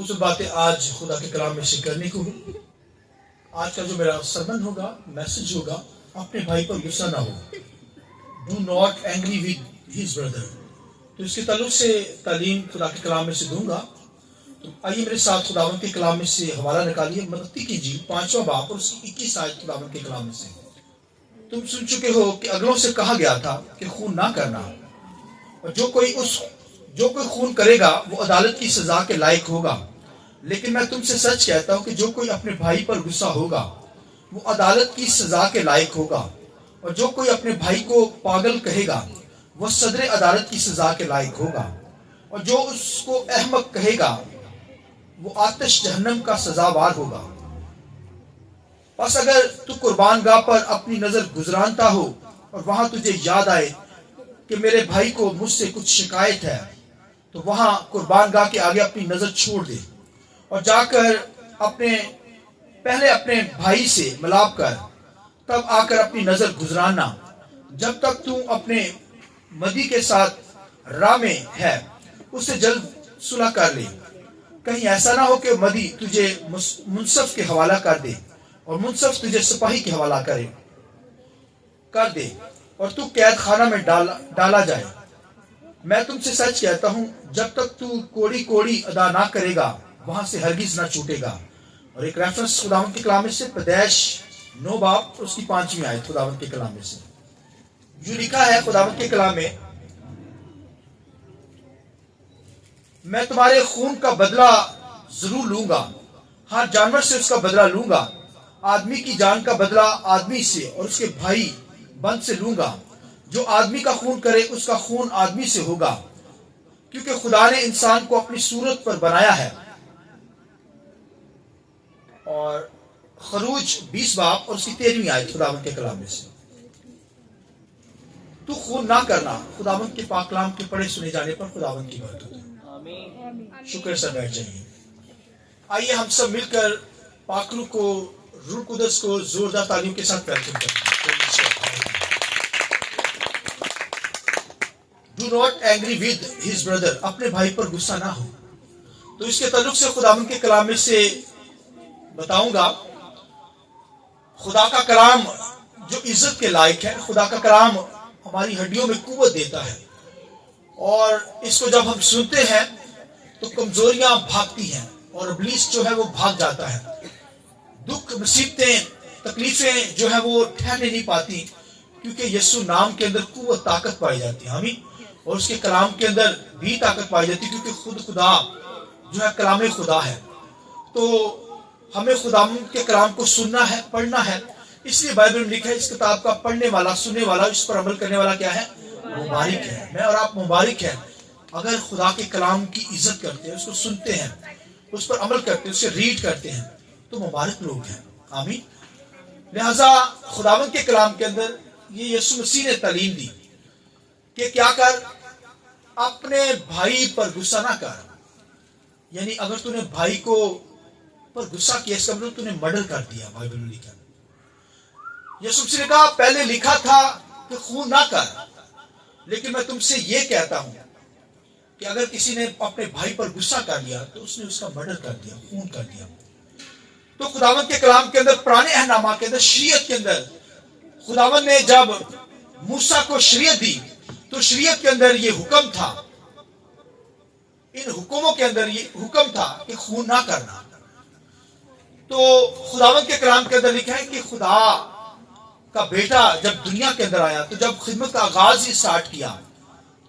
خوبصورت باتیں آج خدا کے کلام میں سے کرنے کو ہوں۔ آج کا جو میرا سرمن ہوگا، میسج ہوگا، اپنے بھائی پر غصہ نہ ہو، do not angry with his brother. تو اس کے تعلق سے تعلیم خدا کے کلام میں سے دوں گا۔ تو آئیے میرے ساتھ خداوند کے کلام میں سے حوالہ نکالیے، متی کی انجیل 5واں باب اور اس کی 21 آیت خداوند کے کلام میں سے۔ تم سن چکے ہو کہ اگلوں سے کہا گیا تھا کہ خون نہ کرنا، اور جو کوئی خون کرے گا وہ عدالت کی سزا کے لائق ہوگا۔ لیکن میں تم سے سچ کہتا ہوں کہ جو کوئی اپنے بھائی پر غصہ ہوگا وہ عدالت کی سزا کے لائق ہوگا، اور جو کوئی اپنے بھائی کو پاگل کہے گا وہ صدر عدالت کی سزا کے لائق ہوگا، اور جو اس کو احمق کہے گا وہ آتش جہنم کا سزاوار ہوگا۔ پس اگر تو قربان گاہ پر اپنی نظر گزرانتا ہو اور وہاں تجھے یاد آئے کہ میرے بھائی کو مجھ سے کچھ شکایت ہے، تو وہاں قربان گاہ کے آگے اپنی نظر چھوڑ دے اور جا کر پہلے اپنے بھائی سے ملاب کر، تب آ کر اپنی نظر گزرانا۔ جب تک تو اپنے مدی کے ساتھ راہ میں ہے اس سے جلد صلح کر لے، کہیں ایسا نہ ہو کہ مدی تجھے منصف کے حوالہ کر دے اور منصف تجھے سپاہی کے حوالہ کر دے اور تو قید خانہ میں ڈالا جائے۔ میں تم سے سچ کہتا ہوں جب تک تو کوڑی ادا نہ کرے گا وہاں سے ہرگز نہ چھوٹے گا۔ اور ایک ریفرنس خداوند کے کلام میں سے پیدائش 9 باب اور اس کی 5ویں آیت خداوند کے کلام میں سے جو لکھا ہے خداوند کے کلام میں، میں تمہارے خون کا بدلہ ضرور لوں گا، ہر جانور سے اس کا بدلہ لوں گا، آدمی کی جان کا بدلہ آدمی سے اور اس کے بھائی بند سے لوں گا۔ جو آدمی کا خون کرے اس کا خون آدمی سے ہوگا، کیونکہ خدا نے انسان کو اپنی صورت پر بنایا ہے۔ اور خروج 20 باب اور اس کی 13ویں آیت خداوند کے کلام میں سے، تو خون نہ کرنا۔ خداوند کے پاک کلام کے پڑھے سنے جانے پر خداوند کی برکت ہو۔ شکر سے بیٹھ جائیے۔ آئیے ہم سب مل کر پاک روح کو، روح القدس کو زوردار تعلیم کے ساتھ ویلکم کرتے ہیں۔ Do not angry with his brother, اپنے بھائی پر غصہ نہ ہو۔ تو اس کے تعلق سے خداوند کے کلام میں سے بتاؤں گا۔ خدا کا کلام جو عزت کے لائق ہے، خدا کا کلام ہماری ہڈیوں میں قوت دیتا ہے، اور اس کو جب ہم سنتے ہیں تو کمزوریاں بھاگتی ہیں اور ابلیس جو ہے وہ بھاگ جاتا ہے۔ دکھ، مصیبتیں، تکلیفیں جو ہے وہ ٹھہرنے نہیں پاتی، کیونکہ یسوع نام کے اندر قوت، طاقت پائی جاتی ہے۔ آمین۔ اور اس کے کلام کے اندر بھی طاقت پائی جاتی ہے، کیونکہ خود خدا جو ہے کلام خدا ہے۔ تو ہمیں خدا کے کلام کو سننا ہے، پڑھنا ہے۔ اس لیے بائبل میں لکھا ہے اس کتاب کا پڑھنے والا، سننے والا، اس پر عمل کرنے والا کیا ہے؟ مبارک ہے۔ میں اور آپ مبارک ہیں اگر خدا کے کلام کی عزت کرتے ہیں، اس کو سنتے ہیں، اس پر عمل کرتے ہیں، اس سے ریڈ کرتے ہیں، تو مبارک لوگ ہیں۔ آمین۔ لہذا خداوند کے کلام کے اندر یہ یسوع مسیح نے تعلیم دی کہ کیا کر، اپنے بھائی پر غصہ نہ کر۔ یعنی اگر تو نے بھائی کو پر غصہ کیا، اس کا مطلب تو نے مرڈر کر دیا۔ بائبل میں لکھا یسوع مسیح نے کہا پہلے لکھا تھا کہ خون نہ کر، لیکن میں تم سے یہ کہتا ہوں کہ اگر کسی نے اپنے بھائی پر غصہ کر لیا تو اس نے اس کا مرڈر کر دیا، خون کر دیا۔ تو خداوند کے کلام کے اندر، پرانے احکامات کے اندر، شریعت کے اندر، خداوند نے جب موسیٰ کو شریعت دی تو شریعت کے اندر یہ حکم تھا، ان حکموں کے اندر یہ حکم تھا کہ خون نہ کرنا۔ تو خداوند کے کلام کے اندر لکھا ہے کہ خدا کا بیٹا جب دنیا کے اندر آیا تو جب خدمت کا آغاز ہی سٹارٹ کیا،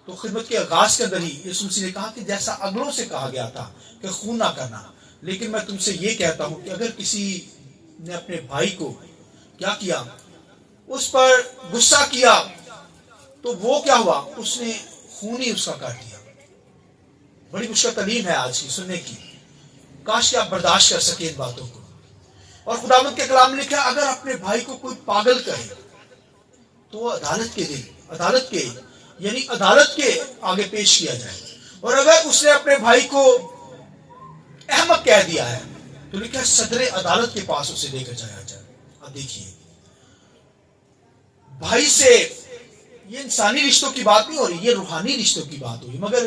تو خدمت کے آغاز کے اندر ہی یسوع مسیح نے کہا کہ جیسا اگلوں سے کہا گیا تھا کہ خون نہ کرنا، لیکن میں تم سے یہ کہتا ہوں کہ اگر کسی نے اپنے بھائی کو کیا کیا، اس پر غصہ کیا، تو وہ کیا ہوا؟ اس نے خون ہی اس کا کر دیا۔ بڑی مشکل تعلیم ہے آج کی سننے کی، کاش کہ آپ برداشت کر سکیں ان باتوں کو۔ اور خداوند کے کلام میں لکھا اگر اپنے بھائی کو کوئی پاگل کہے تو وہ عدالت کے آگے پیش کیا جائے، اور اگر اس نے اپنے بھائی کو احمق کہہ دیا ہے تو لکھا صدر عدالت کے پاس اسے لے کر جایا جائے۔ اب دیکھیے، بھائی سے یہ انسانی رشتوں کی بات نہیں ہو رہی، یہ روحانی رشتوں کی بات ہو رہی، مگر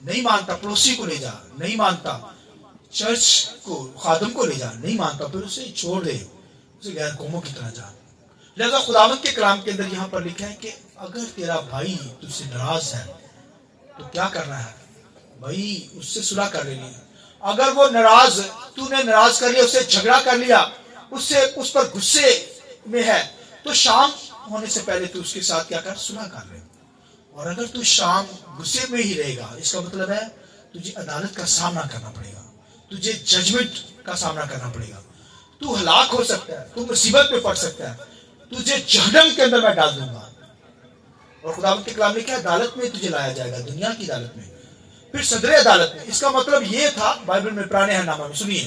نہیں مانتا پڑوسی کو لے جا, نہیں مانتا چرچ کو خادم کو لے جا, نہیں مانتا پھر اسے چھوڑ دے, اسے غیر قوموں کی طرح جا. لہذا خداوند کے کلام کے اندر یہاں پر لکھا ہے کہ اگر تیرا بھائی تجھ سے ناراض ہے تو کیا کرنا ہے بھائی, اس سے صلح کر لینی ہے. اگر وہ ناراض, تو نے ناراض کر لیا, اس سے جھگڑا کر لیا, اس پر غصے میں ہے, تو شام ہونے سے پہلے تو اس کے ساتھ کیا کر, صلح کر لے. اور اگر تو شام غصے میں ہی رہے گا, اس کا مطلب ہے تجھے عدالت کا سامنا کرنا پڑے گا, تجھے ججمنٹ کا سامنا کرنا پڑے گا, تو ہلاک ہو سکتا ہے, تو مصیبت میں پڑ سکتا ہے, تجھے جہنم کے اندر میں ڈال دوں گا. اور خداوند کے کلام نے کیا, عدالت میں تجھے لایا جائے گا, دنیا کی عدالت میں, پھر صدر عدالت میں. اس کا مطلب یہ تھا بائبل میں پرانے نامہ میں سنیے,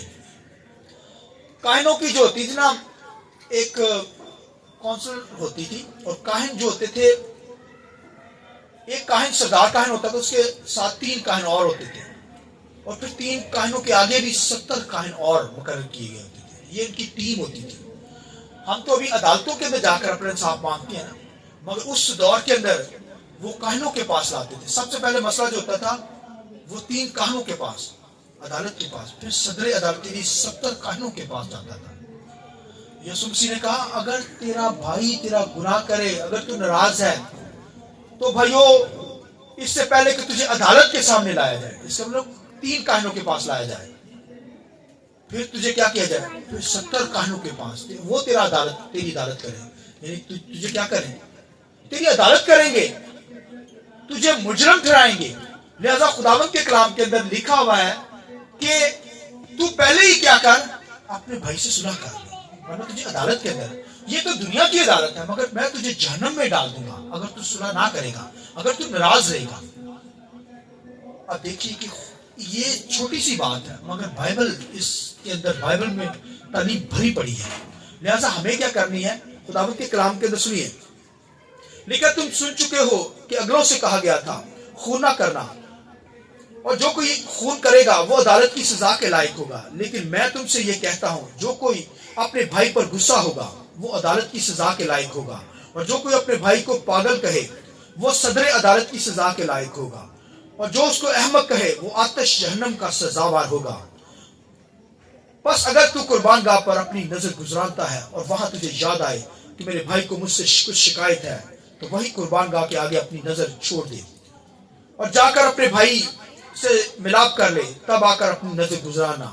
کاہنوں کی جو ہوتی تھی نا, ایک کونسل ہوتی تھی, اور کاہن جو ہوتے تھے, ایک کاہن سردار کاہن ہوتا تھا, اس کے ساتھ 3 کاہن اور ہوتے تھے, اور پھر 3 کاہنوں کے آگے بھی 70 کاہن اور مقرر کیے گئے ہوتے تھے. یہ ان کی ٹیم ہوتی تھی. ہم تو ابھی عدالتوں کے اندر جا کر اپنا انصاف مانگتے ہیں نا, مگر اس دور کے اندر وہ کاہنوں کے پاس لاتے تھے. سب سے پہلے مسئلہ جو ہوتا تھا وہ 3 کاہنوں کے پاس, عدالت کے پاس, پھر صدر عدالت یعنی 70 کاہنوں کے پاس جاتا تھا. یسوع مسیح نے کہا اگر تیرا بھائی تیرا گناہ کرے, اگر تو ناراض ہے, تو بھائیو اس سے پہلے کہ تجھے عدالت کے سامنے لایا جائے, اس کا مطلب 3 کاہنوں کے پاس لایا جائے, پھر تجھے کیا کیا جائے, پھر 70 کاہنوں کے پاس, وہ تیری عدالت کریں, یعنی تجھے کیا کریں, تیری عدالت کریں گے, تجھے مجرم ٹھہرائیں گے. لہذا خداوند کے کلام کے اندر لکھا ہوا ہے کہ تو پہلے ہی کیا کر, اپنے بھائی سے صلح کر لے, ورنہ تجھے عدالت کے اندر, یہ تو دنیا کی عدالت ہے, مگر میں تجھے جہنم میں ڈال دوں گا اگر تو صلح نہ کرے گا, اگر تو ناراض رہے گا. اب دیکھیے کہ یہ چھوٹی سی بات ہے, مگر بائبل اس کے اندر, بائبل میں تعلیم بھری پڑی ہے. لہذا ہمیں کیا کرنی ہے, خداوند کے کلام کے اندر سنیے, لیکن تم سن چکے ہو کہ اگلوں سے کہا گیا تھا خون نہ کرنا, اور جو کوئی خون کرے گا وہ عدالت کی سزا کے لائق ہوگا. لیکن میں تم سے یہ کہتا ہوں, جو کوئی اپنے بھائی پر غصہ ہوگا وہ عدالت کی سزا کے لائق ہوگا, اور جو کوئی اپنے بھائی کو پاگل کہے وہ صدر عدالت کی سزا کے لائق ہوگا, اور جو اس کو احمق کہے وہ آتش جہنم کا سزاوار ہوگا. بس اگر تو قربان گاہ پر اپنی نظر گزرانتا ہے اور وہاں تجھے یاد آئے کہ میرے بھائی کو مجھ سے کچھ شکایت ہے, تو وہی قربان گاہ کے آگے اپنی نظر چھوڑ دے, اور جا کر اپنے بھائی سے ملاپ کر لے, تب آ کر اپنی نظر گزرانا.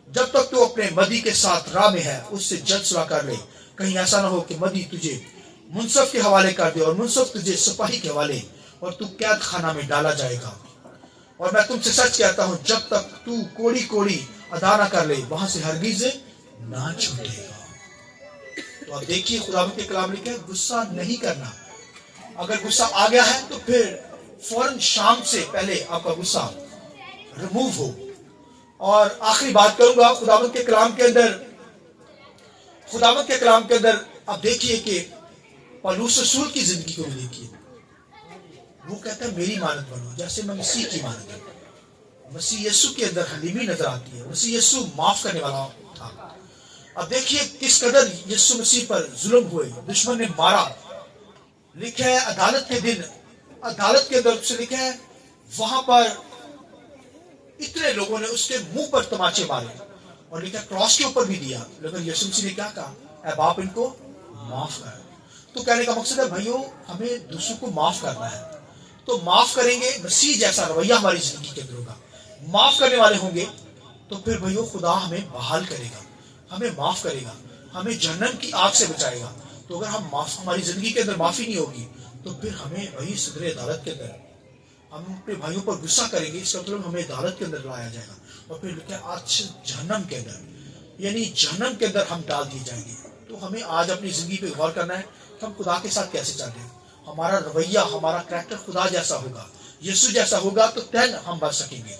جب تک تو اپنے مدی کے ساتھ راہ میں ہے اس سے جلد صلح کر لے, کہیں ایسا نہ ہو کہ مدی تجھے منصف کے حوالے کر دے اور منصف تجھے سپاہی کے حوالے, اور تو قید خانہ میں ڈالا جائے گا. اور میں تم سے سچ کہتا ہوں, جب تک تو کوڑی کوڑی ادا نہ کر لے وہاں سے ہرگز نہ چھوٹے گا. تو اب دیکھیے خداوند کے کلام لکھا ہے غصہ نہیں کرنا. اگر غصہ آ گیا ہے تو پھر فوراً شام سے پہلے آپ کا غصہ ریموو ہو. اور آخری بات کروں گا خداوند کے کلام کے اندر آپ دیکھیے کہ پولس رسول کی زندگی کو بھی دیکھیے. وہ کہتا ہے میری مانت بنو جیسے میں مسیح کی مانت ہوں. مسیح یسوع کے اندر حلیمی نظر آتی ہے. مسیح یسوع معاف کرنے والا تھا. اب دیکھیے کس قدر یسوع مسیح پر ظلم ہوئے, دشمن نے مارا. لکھا ہے عدالت کے دن, عدالت کے اندر سے لکھا ہے وہاں پر اتنے لوگوں نے اس کے منہ پر تماچے مارے, اور لکھا کراس کے اوپر بھی دیا. لیکن یسوع مسیح نے کیا کہا, اے باپ ان کو معاف کر. تو کہنے کا مقصد ہے بھائیو ہمیں دوسروں کو معاف کرنا ہے, تو معاف کریں گے, مسیح جیسا رویہ ہماری زندگی کے اندر ہوگا, معاف کرنے والے ہوں گے, تو پھر بھائیو خدا ہمیں بحال کرے گا, ہمیں معاف کرے گا, ہمیں جہنم کی آگ سے بچائے گا. تو اگر ہماری زندگی کے اندر معافی نہیں ہوگی تو پھر ہمیں وہی صدر عدالت کے اندر ہم اپنے بھائیوں پر غصہ کریں گے, اس کا مطلب ہمیں عدالت کے اندر لایا جائے گا, اور پھر کیا آج جہنم کے اندر, یعنی جہنم کے اندر ہم ڈال دیے جائیں گے. تو ہمیں آج اپنی زندگی پہ غور کرنا ہے کہ ہم خدا کے ساتھ کیسے چل رہے ہیں. ہمارا رویہ, ہمارا کریکٹر خدا جیسا ہوگا, یسوع جیسا ہوگا, تو تین ہم بچ سکیں گے.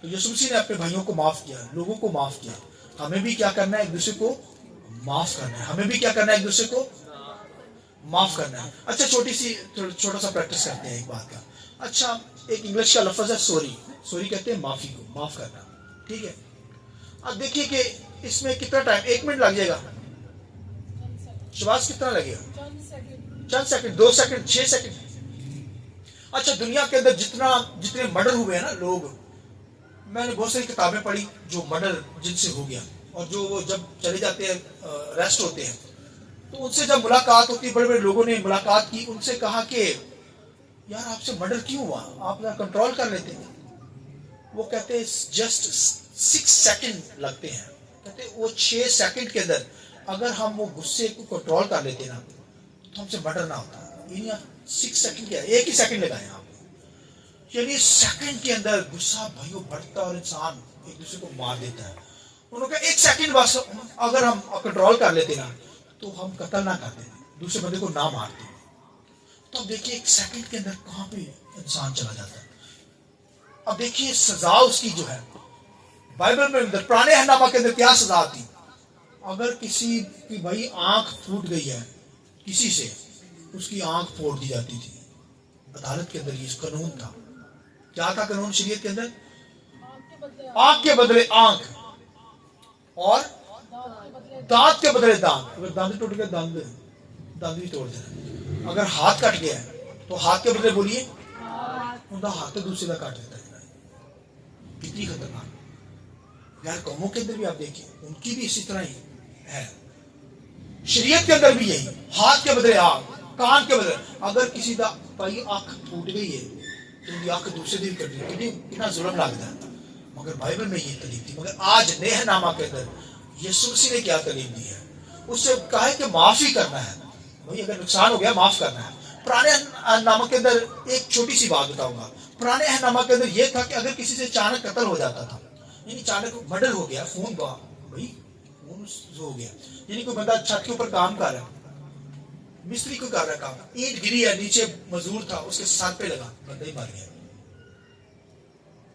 تو یسوع مسیح نے اپنے بھائیوں کو معاف کیا, لوگوں کو معاف کیا. ہمیں بھی کیا کرنا ہے, ایک دوسرے کو معاف کرنا ہے. ہمیں بھی کیا کرنا ہے, ایک دوسرے کو معاف کرنا ہے. اچھا چھوٹا سا پریکٹس کرتے ہیں ایک بات کا. اچھا ایک انگلش کا لفظ ہے سوری. سوری کہتے ہیں معافی کو, معاف کرنا. ٹھیک ہے, اب دیکھیے کہ اس میں کتنا ٹائم, 1 منٹ لگ جائے گا, شباز کتنا لگے گا, چند سیکنڈ, 2 سیکنڈ, 6 سیکنڈ. اچھا دنیا کے اندر جتنے مرڈر ہوئے ہیں نا لوگ, میں نے بہت ساری کتابیں پڑھی جو مرڈر جن سے ہو گیا, اور جو وہ جب چلے جاتے ہیں ریسٹ ہوتے ہیں, تو ان سے جب ملاقات ہوتی ہے, بڑے بڑے لوگوں نے ملاقات کی, ان سے کہا کہ یار آپ سے مرڈر کیوں ہوا, آپ ذرا کنٹرول کر لیتے ہیں. وہ کہتے ہیں جسٹ 6 سیکنڈ لگتے ہیں, کہتے وہ 6 سیکنڈ کے اندر اگر ہم وہ غصے کو کنٹرول کر لیتے نا تو ہم سے مرڈر نہ ہوتا. یعنی 6 سیکنڈ کیا, ایک ہی سیکنڈ لگائے آپ, یعنی سیکنڈ کے اندر غصہ بھائیوں بڑھتا اور انسان ایک دوسرے کو مار دیتا ہے. انہوں نے کہا 1 سیکنڈ بس اگر ہم کنٹرول کر لیتے نا تو ہم قتل نہ کرتے, دوسرے بندے کو نہ مارتے. تو اب دیکھیے 1 سیکنڈ کے اندر کہاں پہ انسان چلا جاتا ہے. اب دیکھیے سزا اس کی جو ہے بائبل میں پرانے احنامہ کے اندر کیا سزا تھی. اگر کسی کی بھائی آنکھ پھوٹ گئی ہے کسی سے, اس کی آنکھ پھوڑ دی جاتی تھی. عدالت کے اندر یہ قانون تھا. کیا تھا قانون شریعت کے اندر؟ آنکھ کے بدلے آنکھ اور دانت کے بدلے دانت. اگر دانت ٹوٹ گیا دانت بھی توڑ دینا. اگر ہاتھ کٹ گیا ہے تو ہاتھ کے بدلے بولیے ان کا ہاتھ دوسرے کا کاٹ دیتا ہے. کتنی خطرناک. غیر قوموں کے اندر بھی آپ دیکھیں ان کی بھی اسی طرح ہی ہے. شریعت کے اندر بھی یہی, ہاتھ کے بدلے آنکھ, کان کے بدلے. اگر کسی کا بھائی آنکھ ٹوٹ گئی ہے تو ان کی آنکھ دوسرے دن کٹ گئی, کتنا ظلم لگتا ہے. مگر بائبل میں یہ تعلیم تھی. مگر آج نئے نامہ کے اندر یسوع مسیح نے کیا تعلیم دی ہے, اس سے کہا ہے کہ معاف ہی کرنا ہے. بھائی اگر نقصان ہو گیا معاف کرنا ہے. پرانے نامہ کے اندر ایک چھوٹی سی بات بتاؤں گا. پرانے نامہ کے اندر یہ تھا کہ اگر کسی سے اچانک قتل ہو جاتا تھا, یعنی اچانک مرڈر ہو گیا, خون بہا, بھائی خون ہو گیا, یعنی کوئی بندہ چھت کے اوپر کام کر رہا ہے, مستری کو کر رہا ہے کام, اینٹ گری ہے, نیچے مزدور تھا, اس کے سر پہ لگا, بندہ ہی مر گیا.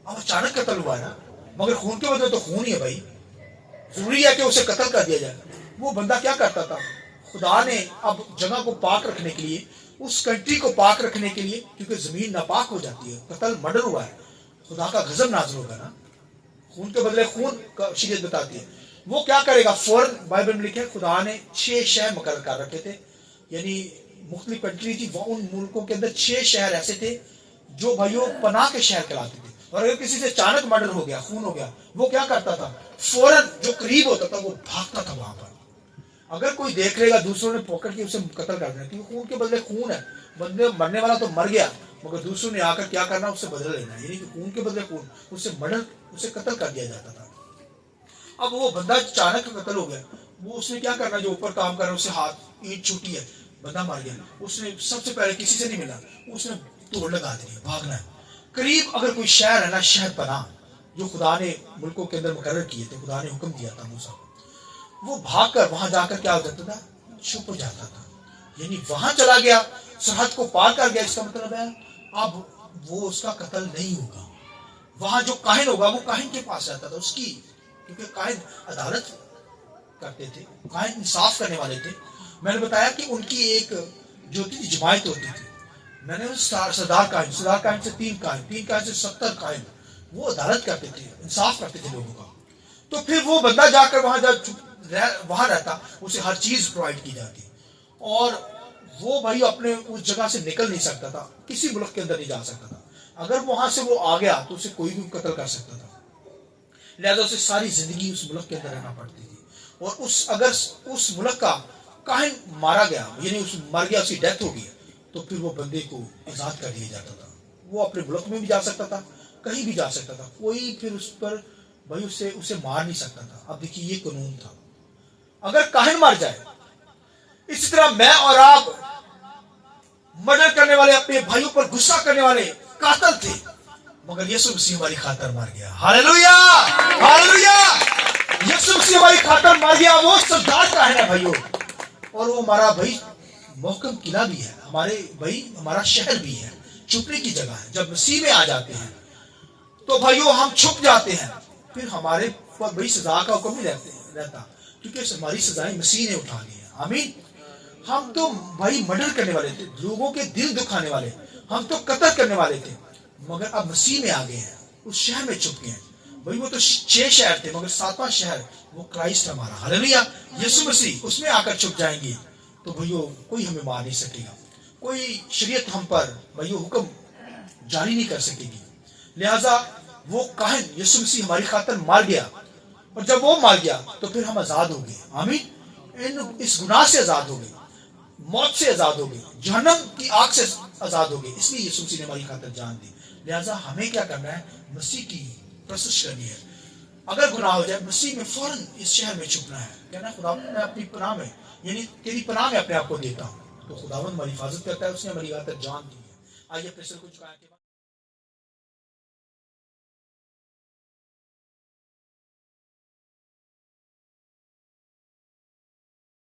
اب اچانک قتل ہوا ہے نا, مگر خون کے بدلے تو خون ہی ہے بھائی, ضروری ہے کہ اسے قتل کر دیا جائے. وہ بندہ کیا کرتا تھا, خدا نے اب جگہ کو پاک رکھنے کے لیے, اس کنٹری کو پاک رکھنے کے لیے, کیونکہ زمین ناپاک ہو جاتی ہے, قتل مرڈر ہوا ہے, خدا کا غضب نازل ہوگا نا, خون کے بدلے خون کا شریعت بتاتی ہے. وہ کیا کرے گا, فوراً بائبل میں لکھے خدا نے 6 شہر مقرر کر رکھے تھے. یعنی مختلف کنٹری تھی, وہ ان ملکوں کے اندر 6 شہر ایسے تھے جو بھائیوں پناہ کے شہر کہلاتے تھے. اور اگر کسی سے اچانک مرڈر ہو گیا, خون ہو گیا, وہ کیا کرتا تھا, فوراً جو قریب ہوتا تھا وہ بھاگتا تھا وہاں پر. اگر کوئی دیکھ لے گا دوسروں نے پکڑ کے اسے قتل کر دینا, کیونکہ خون کے بدلے خون ہے. بندے مرنے والا تو مر گیا, مگر دوسروں نے آ کر کیا کرنا, اس سے بدل لینا, یعنی کہ خون کے بدلے خون, اسے قتل کر دیا جاتا تھا. اب وہ بندہ اچانک قتل ہو گیا, وہ اس نے کیا کرنا, جو اوپر کام کر رہا ہے اسے ہاتھ اینٹ چھوٹی ہے, بندہ مر گیا, اس نے سب سے پہلے کسی سے نہیں ملا, اس نے توڑ لگا دینی, بھاگنا ہے. قریب اگر کوئی شہر ہے نا, شہر پناہ جو خدا نے ملکوں کے اندر مقرر کیے تھے, خدا نے حکم دیا تھا موسیٰ کو, وہ بھاگ کر وہاں جا کر کیا ہو جاتا تھا, چھپ جاتا تھا. یعنی وہاں چلا گیا, سرحد کو پار کر گیا. اس کا مطلب ہے اب وہ اس کا قتل نہیں ہوگا. وہاں جو کاہن ہوگا وہ کاہن کے پاس رہتا تھا اس کی, کیونکہ کاہن عدالت کرتے تھے, کاہن انصاف کرنے والے تھے. میں نے بتایا کہ ان کی ایک جو تھی جماعت ہوتی تھی. میں نے سردار کاہن سے 3 کاہن سے 70 کاہن, وہ عدالت کرتے تھے, انصاف کرتے تھے لوگوں کا. تو پھر وہ بندہ جا کر وہاں رہتا, اسے ہر چیز پرووائڈ کی جاتی, اور وہ بھائی اپنے اس جگہ سے نکل نہیں سکتا تھا, کسی ملک کے اندر نہیں جا سکتا تھا. اگر وہاں سے وہ آ گیا تو اسے کوئی بھی قتل کر سکتا تھا, لہذا اسے ساری زندگی اس ملک کے اندر رہنا پڑتی تھی. اور اگر اس ملک کا کاہن مارا گیا, یعنی مر گیا, اس کی ڈیتھ ہو گئی, تو پھر وہ بندے کو آزاد کر دیا جاتا تھا. وہ اپنے ملک میں بھی جا سکتا تھا, کہیں بھی جا سکتا تھا, کوئی پھر اس پر بھائی اسے مار نہیں سکتا تھا. اب دیکھیے یہ قانون تھا. اگر کاہن مر جائے, اسی طرح میں اور آپ مرڈر کرنے والے, اپنے بھائیوں پر غصہ کرنے والے قاتل تھے, مگر یسوع مسیح ہماری خاطر مر گیا. ہاللویا ہاللویا, یسوع مسیح ہماری خاطر مر گیا. وہ سردار کاہن ہے بھائیوں, اور وہ ہمارا بھائی محکم قلعہ بھی ہے, ہمارے بھائی ہمارا شہر بھی ہے, چھپنے کی جگہ ہے. جب مسیح میں آ جاتے ہیں تو بھائیوں ہم چھپ جاتے ہیں, پھر ہمارے پر بھائی سزا کا حکم نہیں رہتا, کیونکہ ہماری سزائیں مسیح نے اٹھا لی ہیں. آمین. ہم تو بھائی مرڈر کرنے والے تھے, لوگوں کے دل دکھانے والے, ہم تو قتل کرنے والے تھے, مگر اب مسیح میں آ گئے ہیں, اس شہر میں چھپ گئے ہیں. بھائی وہ تو 6 شہر تھے, مگر 7واں شہر وہ کرائسٹ ہمارا. ہاللویا, یسوع مسیح, اس میں آ کر چھپ جائیں گے تو بھائیو کوئی ہمیں مار نہیں سکے گا. کوئی شریعت ہم پر بھائیو حکم جاری نہیں کر سکے گی. لہٰذا وہ کاہن یسوع مسیح ہماری خاطر مار گیا, اور جب وہ مار گیا تو پھر ہم آزاد ہو گئے. آمین. اس گناہ سے آزاد ہو گئے, موت سے آزاد ہو گئے, جہنم کی آگ سے آزاد ہو گئے, اس لیے یسوع مسیح نے ہماری خاطر جان دی. لہٰذا ہمیں کیا کرنا ہے؟ مسیح کی پرستش کرنی ہے. اگر گناہ ہو جائے مسیح میں فوراً اس شہر میں چھپنا ہے, کہنا خدا میں اپنی پناہ میں, یعنی تیری پناہ میں اپنے آپ کو دیتا ہوں. تو خداوند ہماری حفاظت کرتا ہے, اس نے ہماری خاطر جان دی ہے. آئیے اپنے سر کو جھکائیں.